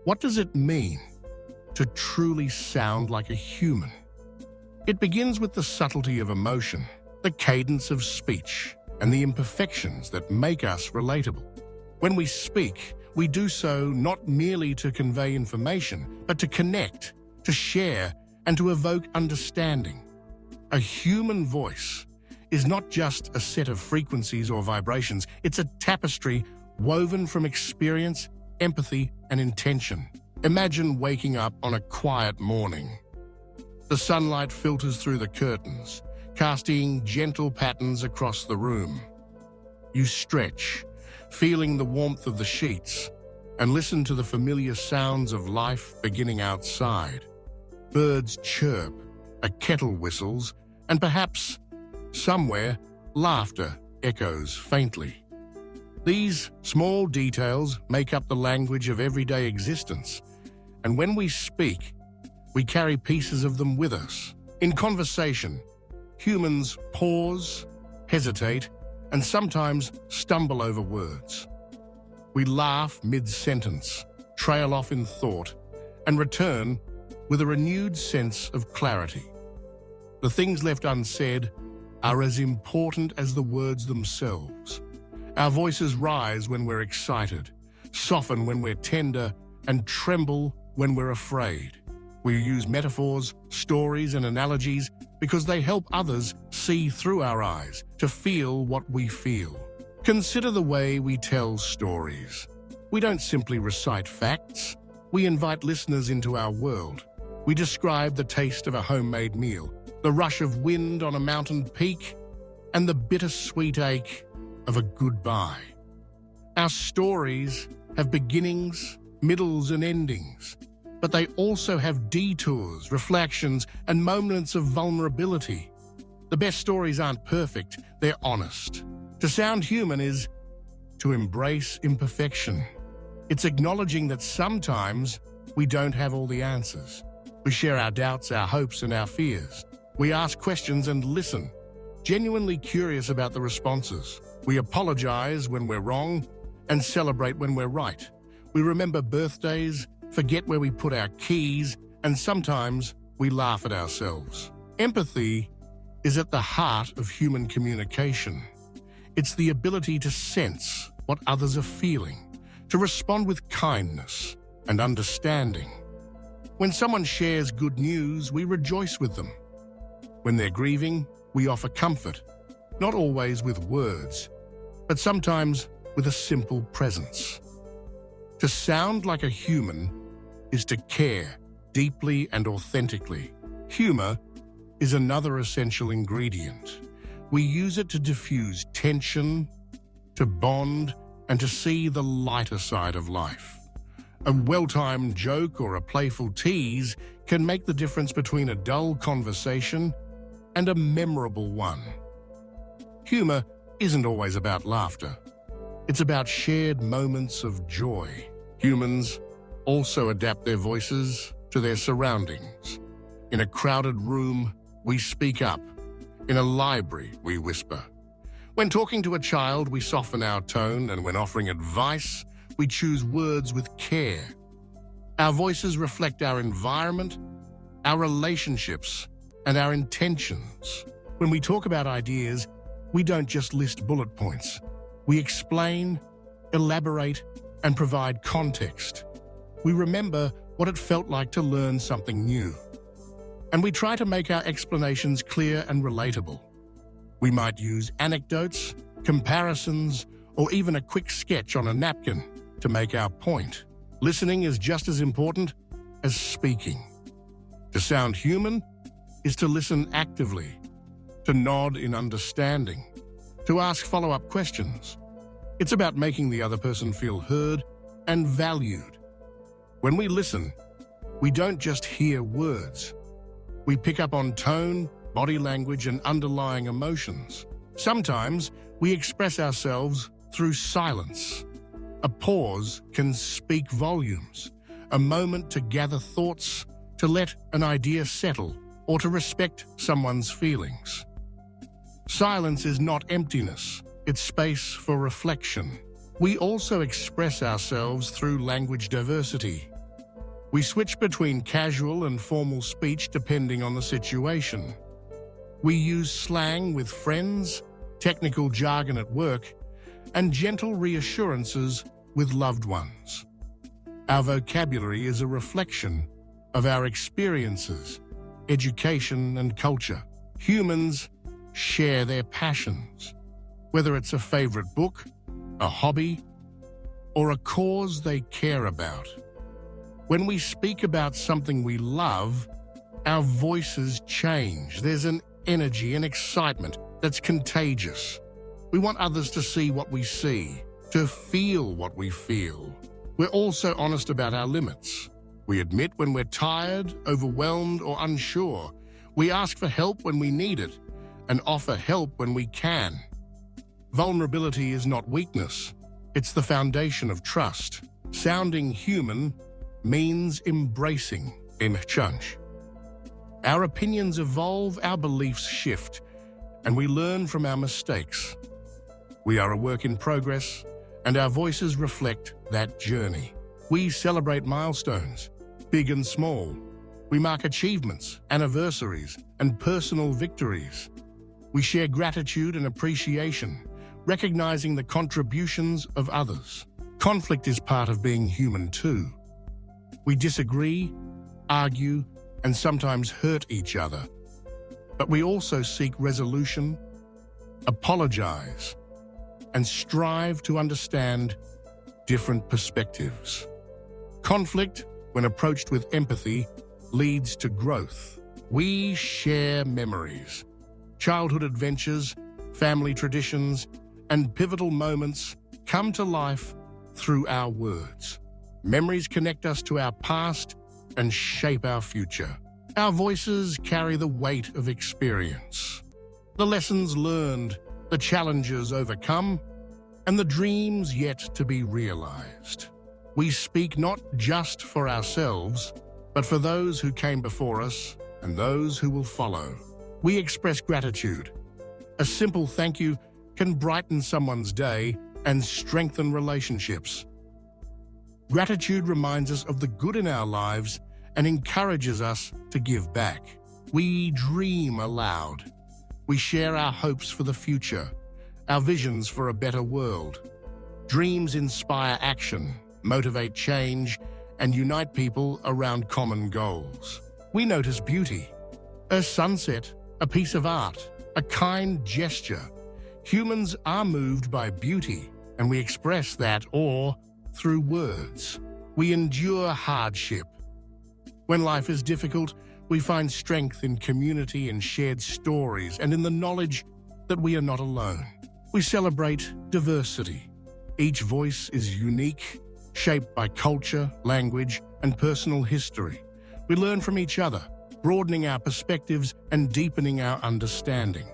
What does it mean to truly sound like a human? It begins with the subtlety of emotion, the cadence of speech, and the imperfections that make us relatable. When we speak, we do so not merely to convey information, but to connect, to share, and to evoke understanding. A human voice is not just a set of frequencies or vibrations, it's a tapestry woven from experience, empathy, and intention. Imagine waking up on a quiet morning. The sunlight filters through the curtains, casting gentle patterns across the room. You stretch, feeling the warmth of the sheets, and listen to the familiar sounds of life beginning outside. Birds chirp, a kettle whistles, and perhaps, somewhere, laughter echoes faintly. These small details make up the language of everyday existence, and when we speak, we carry pieces of them with us. In conversation, humans pause, hesitate, and sometimes stumble over words. We laugh mid-sentence, trail off in thought, and return with a renewed sense of clarity. The things left unsaid are as important as the words themselves. Our voices rise when we're excited, soften when we're tender, and tremble when we're afraid. We use metaphors, stories, and analogies because they help others see through our eyes, to feel what we feel. Consider the way we tell stories. We don't simply recite facts. We invite listeners into our world. We describe the taste of a homemade meal, the rush of wind on a mountain peak, and the bittersweet ache of a goodbye. Our stories have beginnings, middles, and endings, but they also have detours, reflections, and moments of vulnerability. The best stories aren't perfect, they're honest. To sound human is to embrace imperfection. It's acknowledging that sometimes we don't have all the answers. We share our doubts, our hopes, and our fears. We ask questions and listen, genuinely curious about the responses. We apologize when we're wrong and celebrate when we're right. We remember birthdays, forget where we put our keys, and sometimes we laugh at ourselves. Empathy is at the heart of human communication. It's the ability to sense what others are feeling, to respond with kindness and understanding. When someone shares good news, we rejoice with them. When they're grieving, we offer comfort, not always with words, but sometimes with a simple presence. To sound like a human is to care deeply and authentically. Humor is another essential ingredient. We use it to diffuse tension, to bond, and to see the lighter side of life. A well-timed joke or a playful tease can make the difference between a dull conversation and a memorable one. Humor isn't always about laughter. It's about shared moments of joy. Humans also adapt their voices to their surroundings. In a crowded room, we speak up. In a library, we whisper. When talking to a child, we soften our tone, and when offering advice, we choose words with care. Our voices reflect our environment, our relationships, and our intentions. When we talk about ideas, we don't just list bullet points. We explain, elaborate, and provide context. We remember what it felt like to learn something new. And we try to make our explanations clear and relatable. We might use anecdotes, comparisons, or even a quick sketch on a napkin to make our point. Listening is just as important as speaking. To sound human is to listen actively, to nod in understanding, to ask follow-up questions. It's about making the other person feel heard and valued. When we listen, we don't just hear words. We pick up on tone, body language, and underlying emotions. Sometimes we express ourselves through silence. A pause can speak volumes. A moment to gather thoughts, to let an idea settle, or to respect someone's feelings. Silence is not emptiness, it's space for reflection. We also express ourselves through language diversity. We switch between casual and formal speech depending on the situation. We use slang with friends, technical jargon at work, and gentle reassurances with loved ones. Our vocabulary is a reflection of our experiences, education, and culture. Humans share their passions, whether it's a favorite book, a hobby, or a cause they care about. When we speak about something we love, our voices change. There's an energy and excitement that's contagious. We want others to see what we see, to feel what we feel. We're also honest about our limits. We admit when we're tired, overwhelmed, or unsure. We ask for help when we need it and offer help when we can. Vulnerability is not weakness. It's the foundation of trust. Sounding human means embracing change. Our opinions evolve, our beliefs shift, and we learn from our mistakes. We are a work in progress, and our voices reflect that journey. We celebrate milestones, big and small. We mark achievements, anniversaries, and personal victories. We share gratitude and appreciation, recognizing the contributions of others. Conflict is part of being human too. We disagree, argue, and sometimes hurt each other. But we also seek resolution, apologize, and strive to understand different perspectives. Conflict, when approached with empathy, leads to growth. We share memories, childhood adventures, family traditions, and pivotal moments come to life through our words. Memories connect us to our past and shape our future. Our voices carry the weight of experience, the lessons learned, the challenges overcome, and the dreams yet to be realized. We speak not just for ourselves, but for those who came before us and those who will follow. We express gratitude. A simple thank you can brighten someone's day and strengthen relationships. Gratitude reminds us of the good in our lives and encourages us to give back. We dream aloud. We share our hopes for the future, our visions for a better world. Dreams inspire action, motivate change, and unite people around common goals. We notice beauty, a sunset, a piece of art, a kind gesture. Humans are moved by beauty, and we express that awe through words. We endure hardship. When life is difficult, we find strength in community and shared stories and in the knowledge that we are not alone. We celebrate diversity. Each voice is unique, shaped by culture, language, and personal history. We learn from each other, broadening our perspectives and deepening our understanding.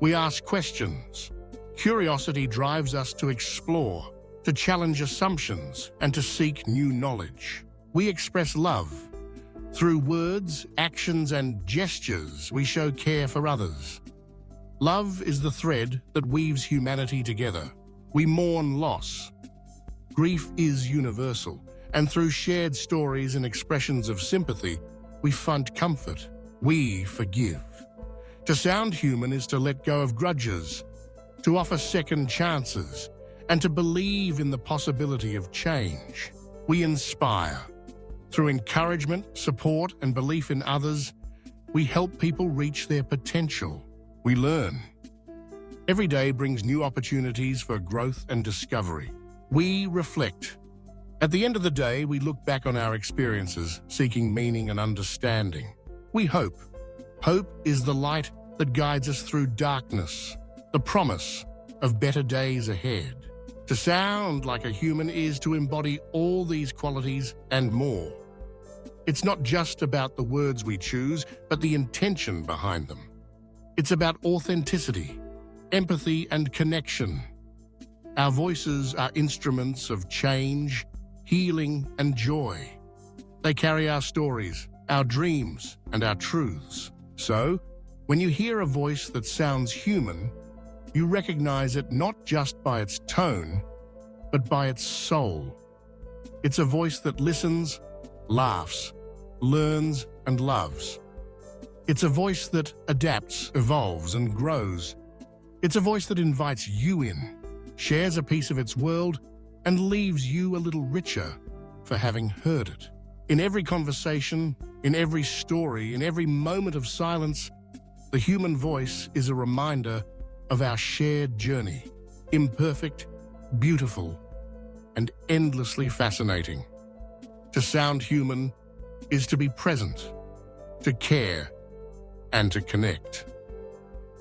We ask questions. Curiosity drives us to explore, to challenge assumptions, and to seek new knowledge. We express love. Through words, actions, and gestures, we show care for others. Love is the thread that weaves humanity together. We mourn loss. Grief is universal, and through shared stories and expressions of sympathy, we find comfort. We forgive. To sound human is to let go of grudges, to offer second chances, and to believe in the possibility of change. We inspire. Through encouragement, support, and belief in others, we help people reach their potential. We learn. Every day brings new opportunities for growth and discovery. We reflect. At the end of the day, we look back on our experiences, seeking meaning and understanding. We hope. Hope is the light that guides us through darkness, the promise of better days ahead. To sound like a human is to embody all these qualities and more. It's not just about the words we choose, but the intention behind them. It's about authenticity, empathy, and connection. Our voices are instruments of change, healing, and joy. They carry our stories, our dreams, and our truths. So, when you hear a voice that sounds human, you recognize it not just by its tone, but by its soul. It's a voice that listens, laughs, learns, and loves. It's a voice that adapts, evolves, and grows. It's a voice that invites you in, shares a piece of its world, and leaves you a little richer for having heard it. In every conversation, in every story, in every moment of silence, the human voice is a reminder of our shared journey, imperfect, beautiful, and endlessly fascinating. To sound human is to be present, to care, and to connect.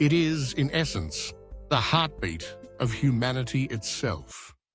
It is, in essence, the heartbeat of humanity itself.